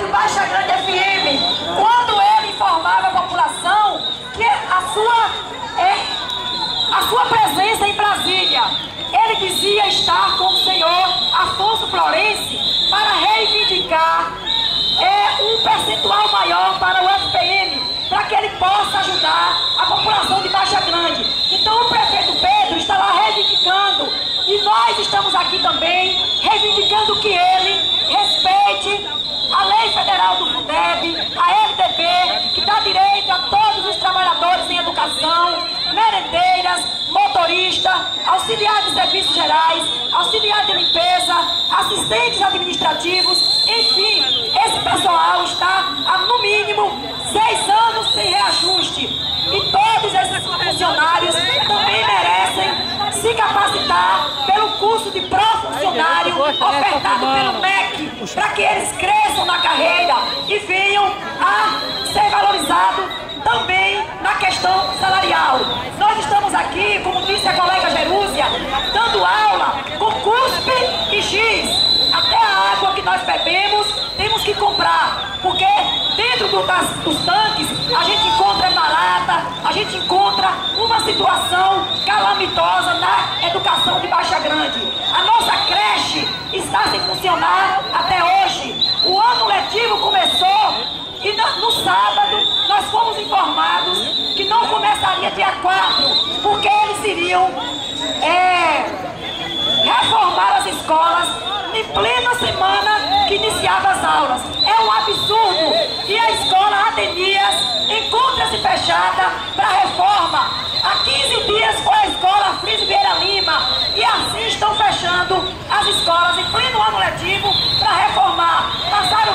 Rádio Baixa Grande FM, quando ele informava a população que a sua presença em Brasília, ele dizia estar com o senhor Afonso Florense para reivindicar um percentual maior para o FPM, para que ele possa ajudar a população de Baixa Grande. Então o prefeito Pedro está lá reivindicando, e nós estamos aqui também reivindicando que ele respeite a lei federal do Fundeb, a LDB, que dá direito a todos os trabalhadores em educação, merendeiras, motoristas, auxiliares de serviços gerais, auxiliares de limpeza, assistentes administrativos, enfim, esse pessoal está há no mínimo 6 anos sem reajuste. E todos esses funcionários também merecem se capacitar pelo curso de pró-funcionário ofertado pelo MEC, para que eles cresçam na carreira e venham a ser valorizados também na questão salarial. Nós estamos aqui, como disse a colega Jerúzia, dando aula com cuspe e giz. Até a água que nós bebemos temos que comprar, porque dentro dos tanques a gente encontra barata, a gente encontra uma situação calamitosa na educação de Baixa Grande. A nossa creche está sem funcionar até hoje. O ano letivo começou e no sábado nós fomos informados que não começaria dia 4, porque eles iriam reformar as escolas em plena semana que iniciava as aulas. É um absurdo. E a escola Adenias encontra-se fechada para reforma. Há 15 dias foi a escola Fris Vieira Lima, e assim estão fechando as escolas em pleno ano letivo para reformar. Passaram